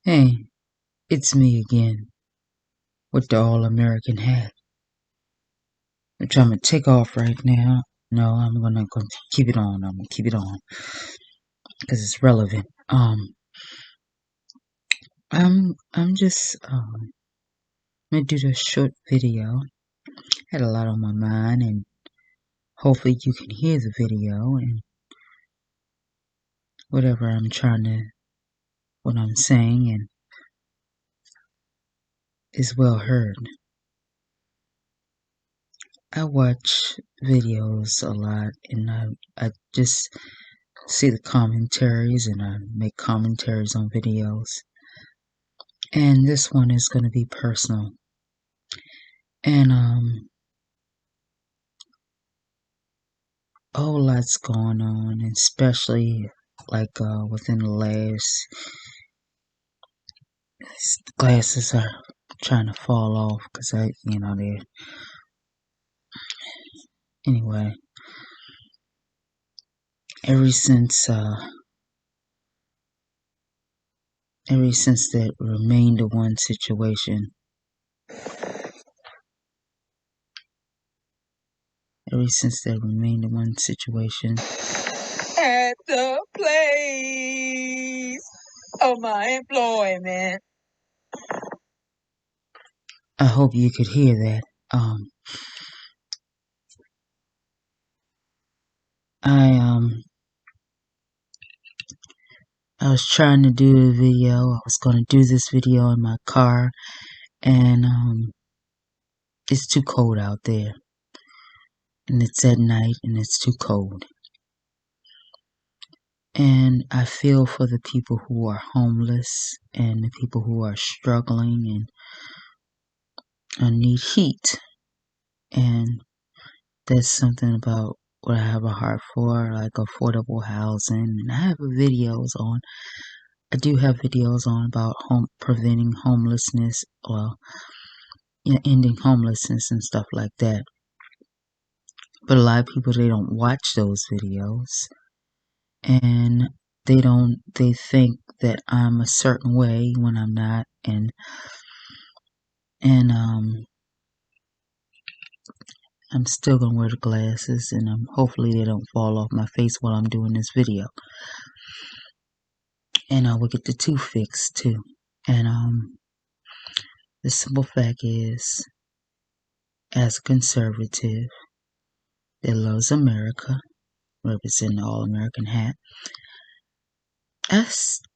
Hey, it's me again with the all-American hat, which I'm gonna take off right now. No, I'm gonna keep it on. I'm gonna keep it on because it's relevant. I'm just gonna do this short video. Had a lot on my mind, and hopefully you can hear the video and whatever what I'm saying, and is well heard. I watch videos a lot, and I just see the commentaries, and I make commentaries on videos. And this one is going to be personal. And a whole lot's going on, especially like within the last, glasses are trying to fall off because they're, anyway, ever since that Remain the One situation, At the place of my employment. I hope you could hear that. I was trying to do a video. I was going to do this video in my car, and it's too cold out there, and it's at night, and it's too cold. And I feel for the people who are homeless and the people who are struggling and need heat. And that's something about what I have a heart for, like affordable housing. And I do have videos on about preventing homelessness, or ending homelessness and stuff like that. But a lot of people, they don't watch those videos, and they think that I'm a certain way when I'm not, and I'm still gonna wear the glasses, and hopefully they don't fall off my face while I'm doing this video. And I will get the tooth fixed too. And the simple fact is, as a conservative that loves America, representing the all-American hat,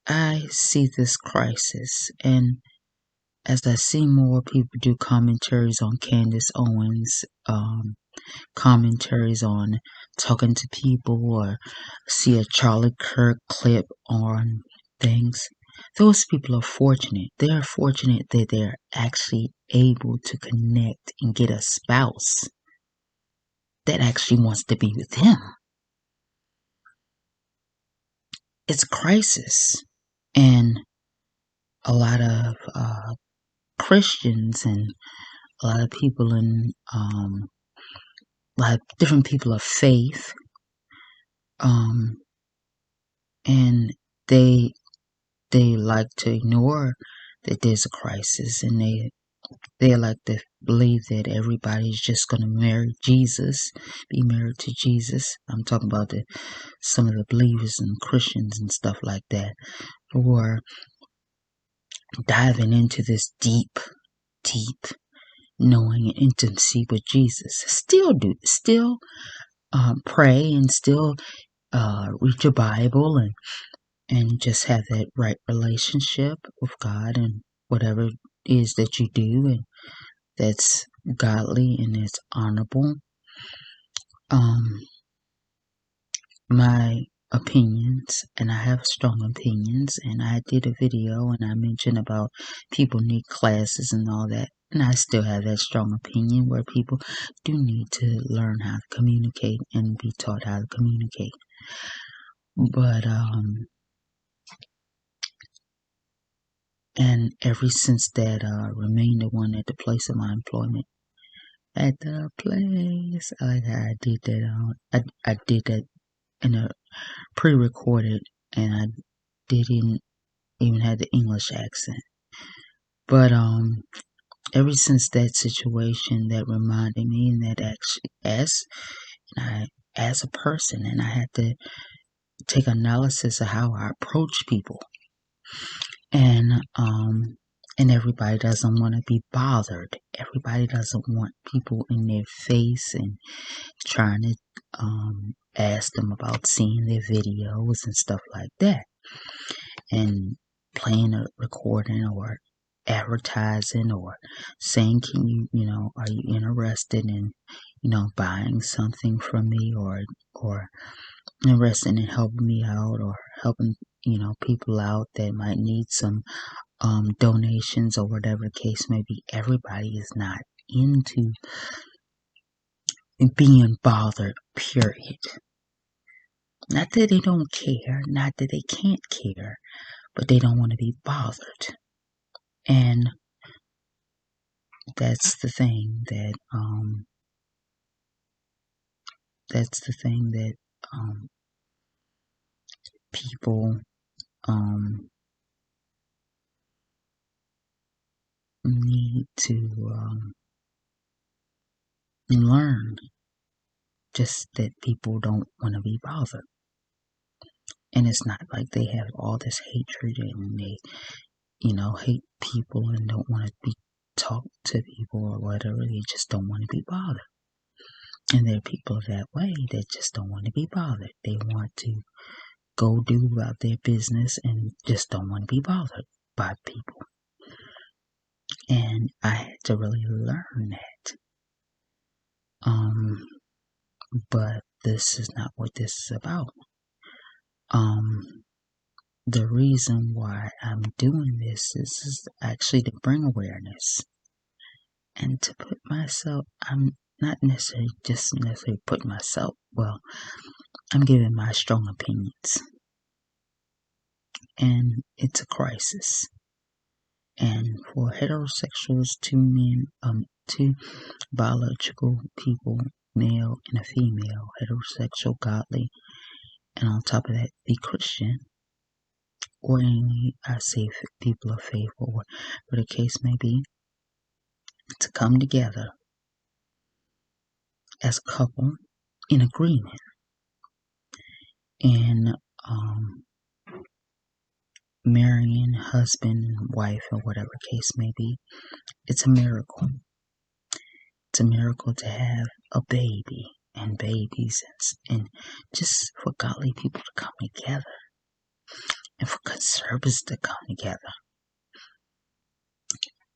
I see this crisis, and as I see more people do commentaries on Candace Owens, commentaries on talking to people, or see a Charlie Kirk clip on things, those people are fortunate. They are fortunate that they're actually able to connect and get a spouse that actually wants to be with them. It's a crisis, and a lot of Christians and a lot of people in like different people of faith, and they like to ignore that there's a crisis, and they like to believe that everybody's just going to be married to Jesus. I'm talking about some of the believers and Christians and stuff like that, who are diving into this deep knowing and intimacy with Jesus. Still pray, and still read your Bible, and just have that right relationship with God, and whatever it is that you do, and that's godly and it's honorable. My opinions, and I have strong opinions, and I did a video and I mentioned about people need classes and all that, and I still have that strong opinion where people do need to learn how to communicate and be taught how to communicate. But and ever since that Remain the One at the place of my employment, at the place, I did that I did that in a pre-recorded, and I didn't even had the English accent. But ever since that situation, that reminded me, and that actually as a person, and I had to take analysis of how I approach people, and everybody doesn't want to be bothered. Everybody doesn't want people in their face and trying to ask them about seeing their videos and stuff like that, and playing a recording or advertising or saying, can are you interested in, buying something from me, or interested in helping me out, or helping, people out that might need some donations, or whatever the case may be. Everybody is not into being bothered, period. Not that they don't care, not that they can't care, but they don't want to be bothered. And that's the thing that people need to learn. Just that people don't want to be bothered. And it's not like they have all this hatred and they, hate people and don't want to be talk to people or whatever. They just don't want to be bothered. And there are people that way that just don't want to be bothered. They want to go do about their business and just don't want to be bothered by people. And I had to really learn that. But this is not what this is about. The reason why I'm doing this is actually to bring awareness and to put myself, I'm not necessarily putting myself, I'm giving my strong opinions. And it's a crisis. And for heterosexuals, two biological people, male and a female, heterosexual, godly, and on top of that, be Christian, or any, I say, people of faith, or whatever the case may be, to come together as a couple in agreement and marrying husband and wife, or whatever the case may be. It's a miracle. It's a miracle to have a baby and babies, and just for godly people to come together, and for conservatives to come together.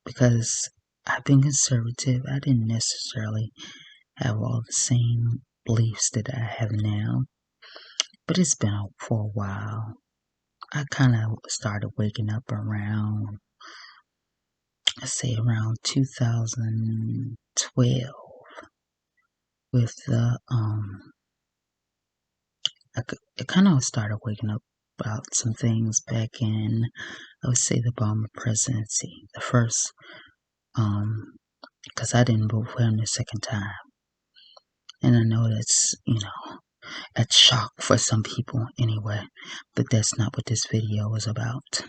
Because I've been conservative, I didn't necessarily have all the same beliefs that I have now, but it's been for a while. I kind of started waking up around, I say around 2012, with the I kind of started waking up about some things back in, I would say, the Obama presidency, the first, because I didn't vote for him the second time, and I know that's that's shock for some people anyway, but that's not what this video is about.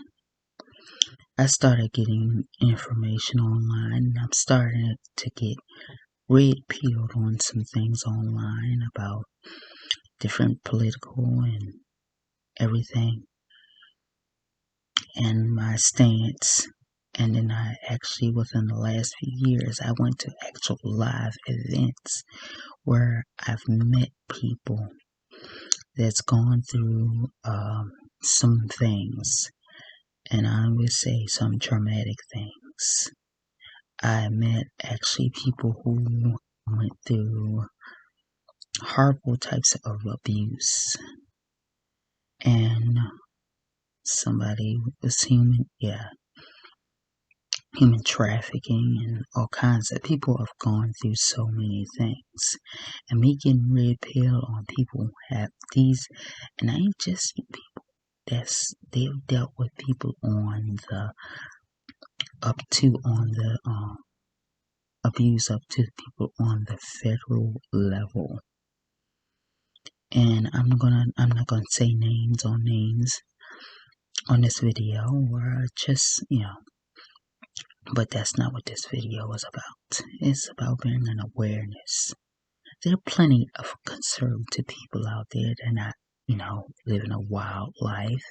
I started getting information online, and I'm starting to get red pilled on some things online about different political and everything, and my stance. And then I actually, within the last few years, I went to actual live events where I've met people that's gone through some things, and I would say some traumatic things. I met actually people who went through horrible types of abuse, and somebody was human trafficking, and all kinds of people have gone through so many things. And me getting red pill on people who have these, and I ain't just people they've dealt with people on the abuse up to people on the federal level. And I'm not gonna say names on names, on this video where just, but that's not what this video is about. It's about bringing an awareness. There are plenty of conservative people out there that are not, living a wild life.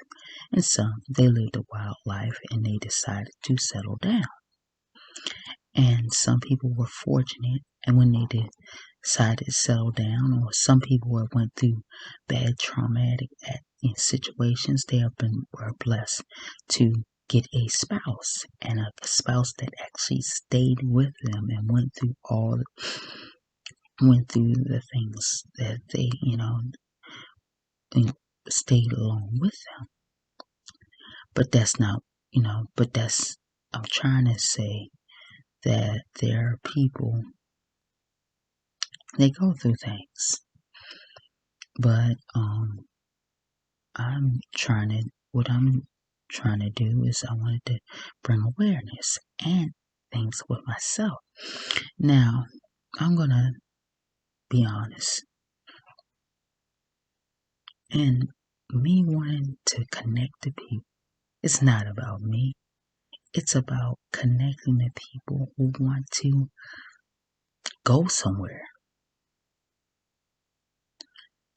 And some, they lived a wild life and they decided to settle down. And some people were fortunate, and when they decided to settle down, or some people went through bad traumatic situations, were blessed to get a spouse, and a spouse that actually stayed with them and went through the things that they, stayed along with them. But that's not, I'm trying to say that there are people, they go through things. But what I'm trying to do is I wanted to bring awareness and things with myself. Now, I'm going to be honest. And me wanting to connect to people, it's not about me. It's about connecting to people who want to go somewhere.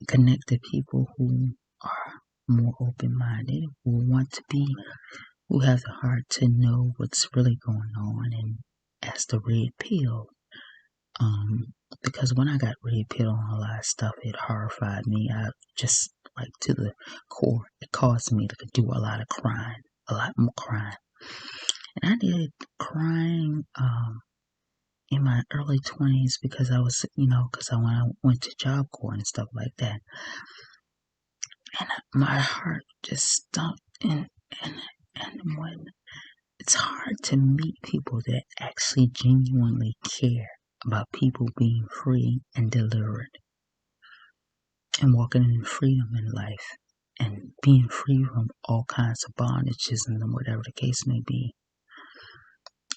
Connect to people who are more open-minded, who have the heart to know what's really going on, and as the red pill. Because when I got red pill on a lot of stuff, it horrified me. I just, to the core, it caused me to do a lot more crime. And I did crying, in my early 20s because I was, when I went to Job Corps and stuff like that. And my heart just stopped, and when it's hard to meet people that actually genuinely care about people being free and delivered and walking in freedom in life and being free from all kinds of bondages and whatever the case may be.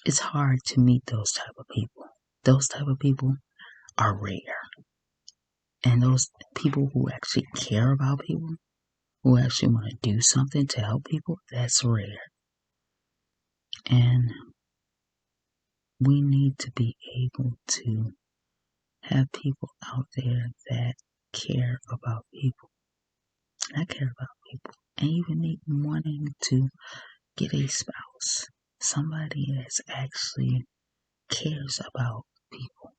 It's hard to meet those type of people. Those type of people are rare. And those people who actually care about people, who actually want to do something to help people, that's rare. And we need to be able to have people out there that care about people. I care about people. And even wanting to get a spouse. Somebody that actually cares about people.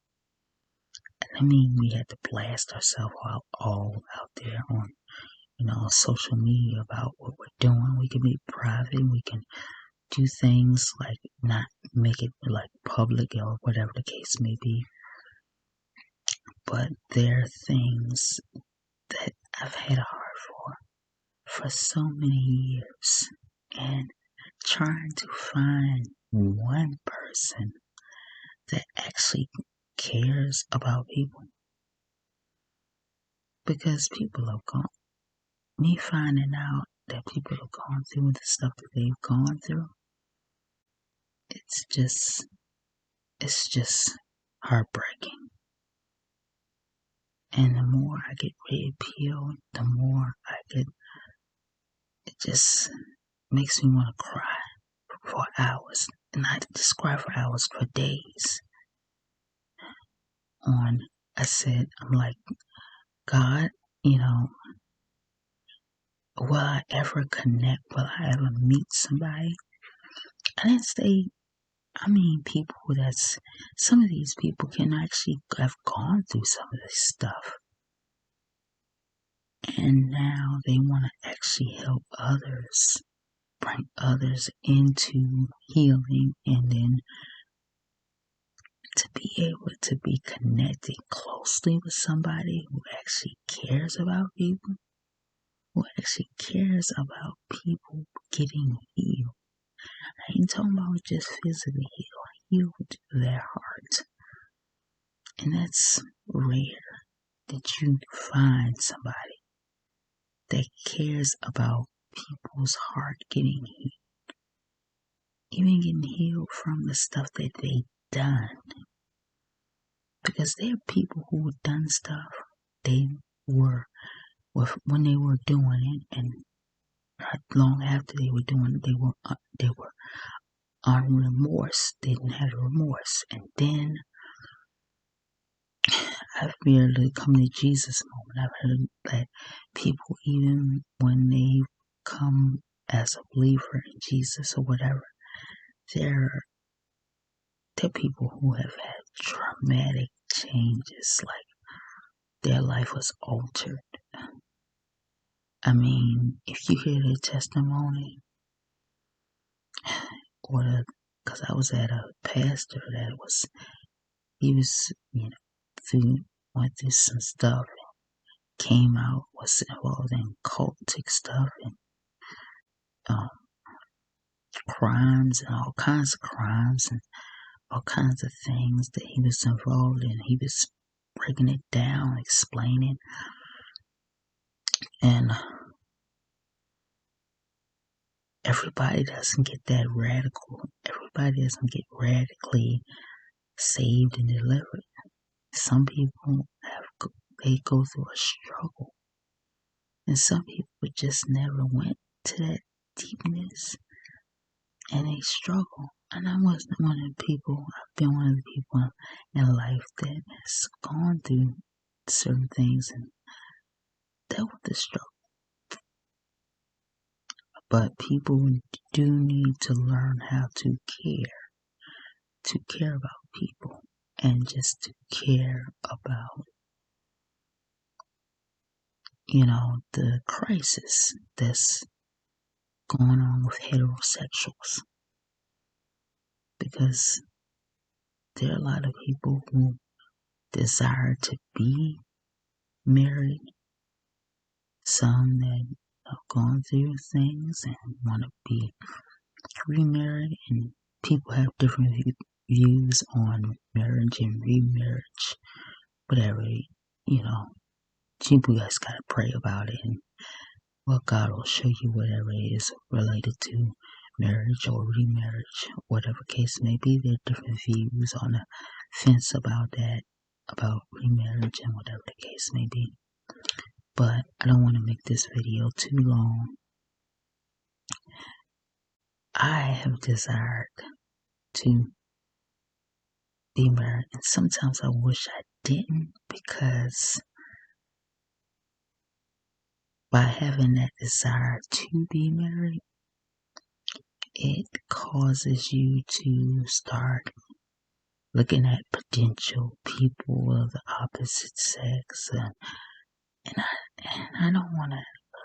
I mean, we had to blast ourselves all out there on, social media about what we're doing. We can be private. We can do things like not make it like public or whatever the case may be. But there are things that I've had a heart for so many years, and trying to find one person that actually cares about people, because people have gone. Me finding out that people have gone through the stuff that they've gone through, it's just heartbreaking. And the more I get red pill, the more I get. It just makes me want to cry for hours, and not just cry for hours, for days. I'm like, God, will I ever connect? Will I ever meet somebody? I didn't say, people some of these people can actually have gone through some of this stuff. And now they want to actually help others, bring others into healing, and then to be able to be connected closely with somebody who actually cares about people, who actually cares about people getting healed. I ain't talking about just physically healed their heart. And that's rare that you find somebody that cares about people's heart getting healed. Even getting healed from the stuff that they've done. Because there are people who have done stuff when they were doing it and not long after they were on remorse. They didn't have remorse, and then I've merely come to Jesus moment. I've heard that people, even when they come as a believer in Jesus or whatever, they're people who have had traumatic changes, like their life was altered. I mean, if you hear their testimony, because I was at a pastor that went through some stuff, came out, was involved in cultic stuff and crimes and all kinds of crimes and all kinds of things that he was involved in. He was breaking it down, explaining, and everybody doesn't get that radical. Everybody doesn't get radically saved and delivered. Some people they go through a struggle, and some people just never went to that deepness, and they struggle. And I wasn't one of the people. I've been one of the people in life that has gone through certain things and dealt with the struggle. But people do need to learn how to care about people, and just to care about, the crisis that's going on with heterosexuals. Because there are a lot of people who desire to be married, some that have gone through things and want to be remarried, and people have different views on marriage and remarriage, whatever. You guys gotta pray about it, and God will show you whatever is related to marriage or remarriage, whatever case may be. There are different views on the fence about that, about remarriage and whatever the case may be. But I don't want to make this video too long. I have desired to be married, and sometimes I wish I didn't, because by having that desire to be married, it causes you to start looking at potential people of the opposite sex, and I don't want to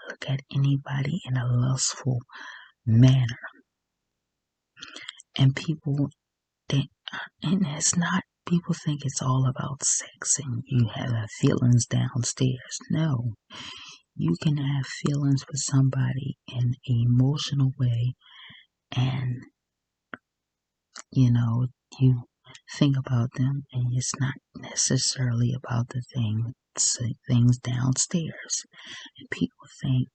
look at anybody in a lustful manner. And people think, and it's not, people think it's all about sex and you have feelings downstairs. No, you can have feelings for somebody in an emotional way, and you think about them, and it's not necessarily about the things downstairs. And people think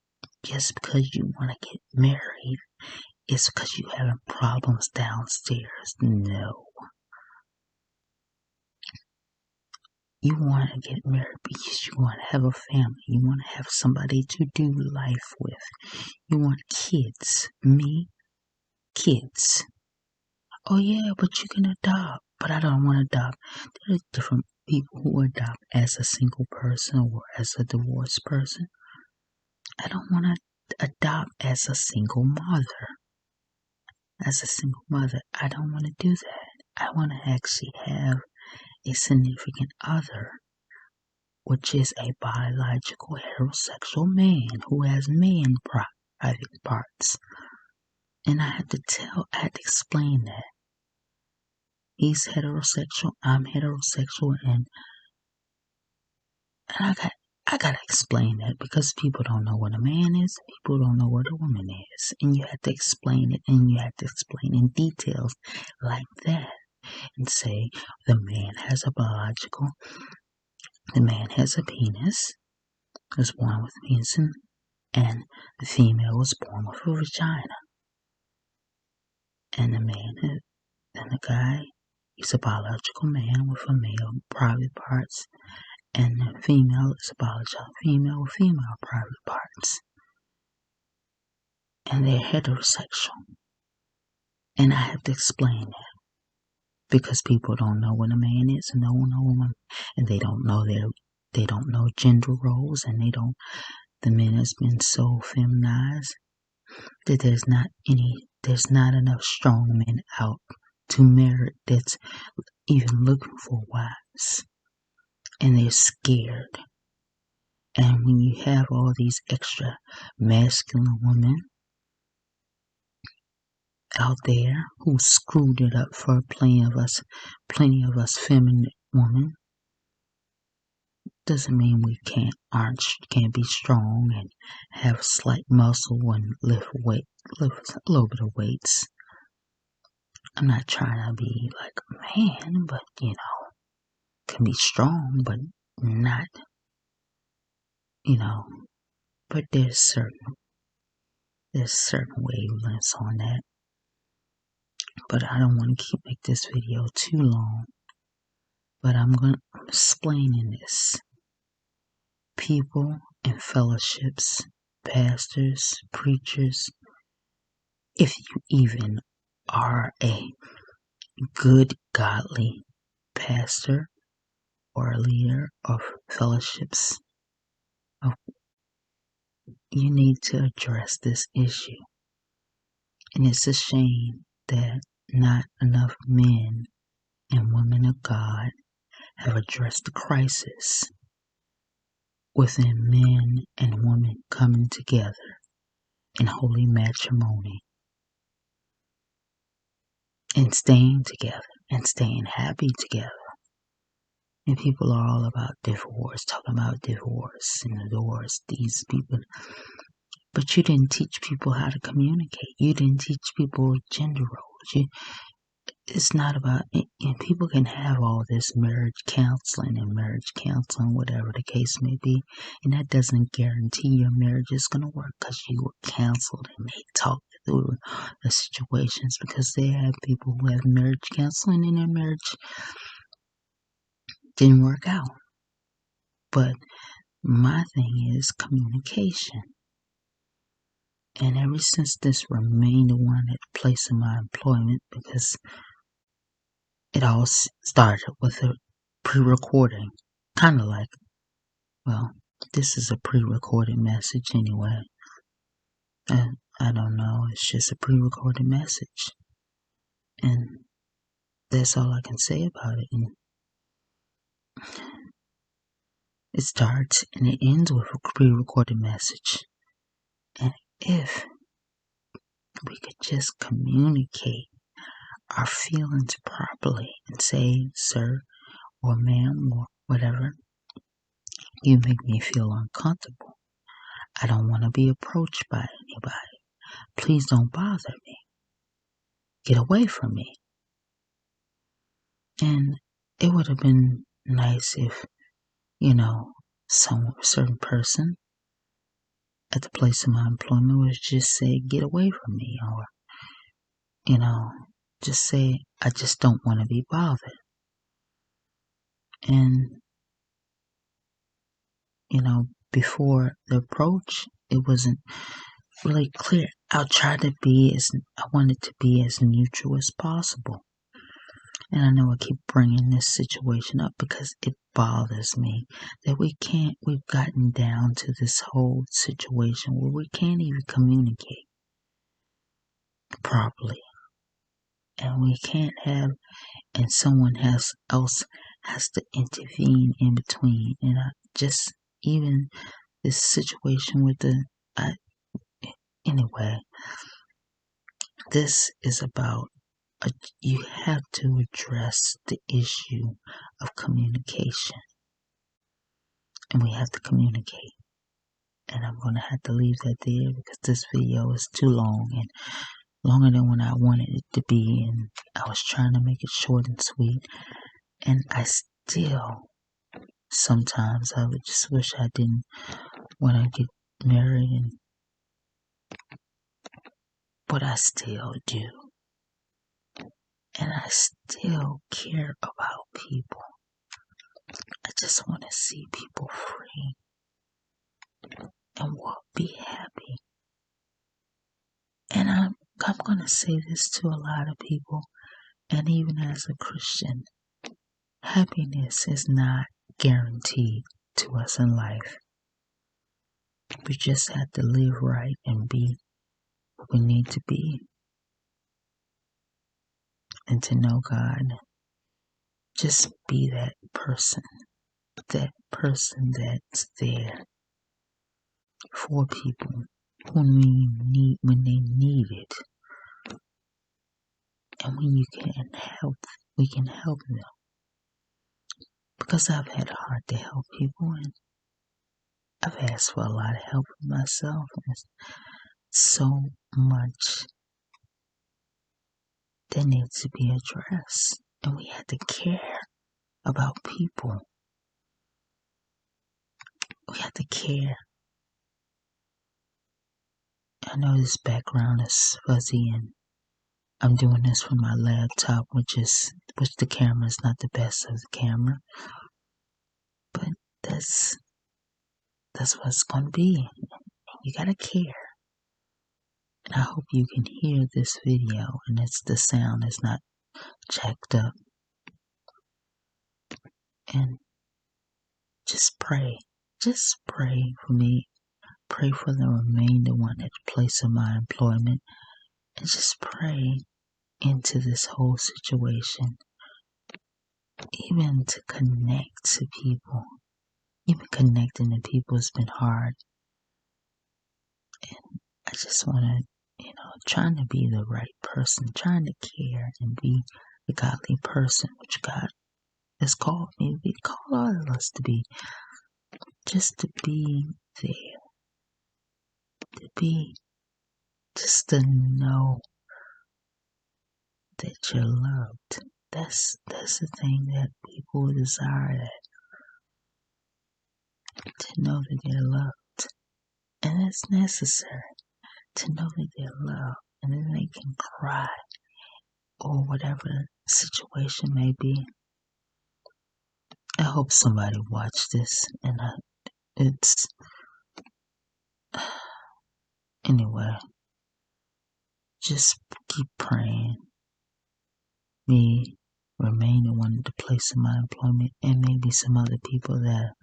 just because you want to get married, it's because you having problems downstairs. No. You want to get married because you want to have a family. You want to have somebody to do life with. You want kids. Me? Kids. Oh yeah, but you can adopt. But I don't want to adopt. There are different people who adopt as a single person or as a divorced person. I don't want to adopt as a single mother. As a single mother, I don't want to do that. I want to actually have a significant other, which is a biological heterosexual man who has man private parts. And I had to explain that. He's heterosexual, I'm heterosexual, and I gotta explain that, because people don't know what a man is, people don't know what a woman is, and you have to explain it, and you have to explain in details like that, and say the man has a penis, is born with a penis, and the female was born with a vagina, and the guy, he's a biological man with a male private parts, and the female is a biological female with female private parts. and they're heterosexual. And I have to explain that because people don't know what a man is and don't know a woman, and they don't know gender roles, and the men has been so feminized that there's not enough strong men out to merit that's even looking for wives, and they're scared. And when you have all these extra masculine women out there who screwed it up for plenty of us feminine women, doesn't mean we can't be strong and have slight muscle and lift a little bit of weights. I'm not trying to be like a man, but can be strong, but not, but there's certain wavelengths on that. But I don't want to make this video too long. But I'm explaining this. People in fellowships, pastors, preachers, if you even are a good, godly pastor or a leader of fellowships, you need to address this issue. And it's a shame that not enough men and women of God have addressed the crisis within men and women coming together in holy matrimony and staying together and staying happy together. And people are all about divorce, talking about divorce and divorce, these people. But you didn't teach people how to communicate. You didn't teach people gender roles. It's not about, and people can have all this marriage counseling, whatever the case may be, and that doesn't guarantee your marriage is going to work because you were counseled and they talk through the situations, because they have people who have marriage counseling and their marriage didn't work out. But my thing is communication. And ever since this remained the one at the place of my employment, because it all started with a pre-recording, kind of like, well, this is a pre-recorded message anyway. I don't know, it's just a pre-recorded message. And that's all I can say about it. And it starts and it ends with a pre-recorded message. And if we could just communicate our feelings properly and say, sir or ma'am or whatever, you make me feel uncomfortable. I don't want to be approached by anybody. Please don't bother me. Get away from me. And it would have been nice if, some certain person at the place of my employment would just say, get away from me, or, just say, I just don't want to be bothered. And, before the approach, it wasn't really clear. I wanted to be as neutral as possible. And I know I keep bringing this situation up because it bothers me that we've gotten down to this whole situation where we can't even communicate properly. And we can't have, and someone else has to intervene in between. And even this situation with anyway, this is about, you have to address the issue of communication. And we have to communicate. And I'm going to have to leave that there because this video is too long and longer than what I wanted it to be. And I was trying to make it short and sweet. And I still, sometimes I would just wish I didn't want to get married, but I still do. And I still care about people. I just want to see people free and be happy. I'm going to say this to a lot of people, and even as a Christian, happiness is not guaranteed to us in life. We just have to live right and be what we need to be, and to know God. Just be that person that's there for people when they need it, and when we can help them. Because I've had a heart to help people, and I've asked for a lot of help for myself, and so much that needs to be addressed, and we have to care about people. We have to care. I know this background is fuzzy, and I'm doing this from my laptop, which the camera is not the best of the camera, but that's what it's gonna be. You gotta care. And I hope you can hear this video, and the sound is not jacked up. And just pray. Just pray for me. Pray for the remainder one at the place of my employment. And just pray into this whole situation. Even to connect to people. Even connecting to people has been hard. And I just want to, trying to be the right person. Trying to care and be the godly person, which God has called me to be. Called all of us to be. Just to be there. To be, just to know that you're loved. That's the thing that people desire, to know that they're loved. And it's necessary to know that they're loved, and then they can cry or whatever the situation may be. I hope somebody watched this, and it's anyway. Just keep praying. Me remain in one of the place of my employment, and maybe some other people that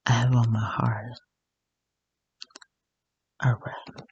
I have on my heart. All right.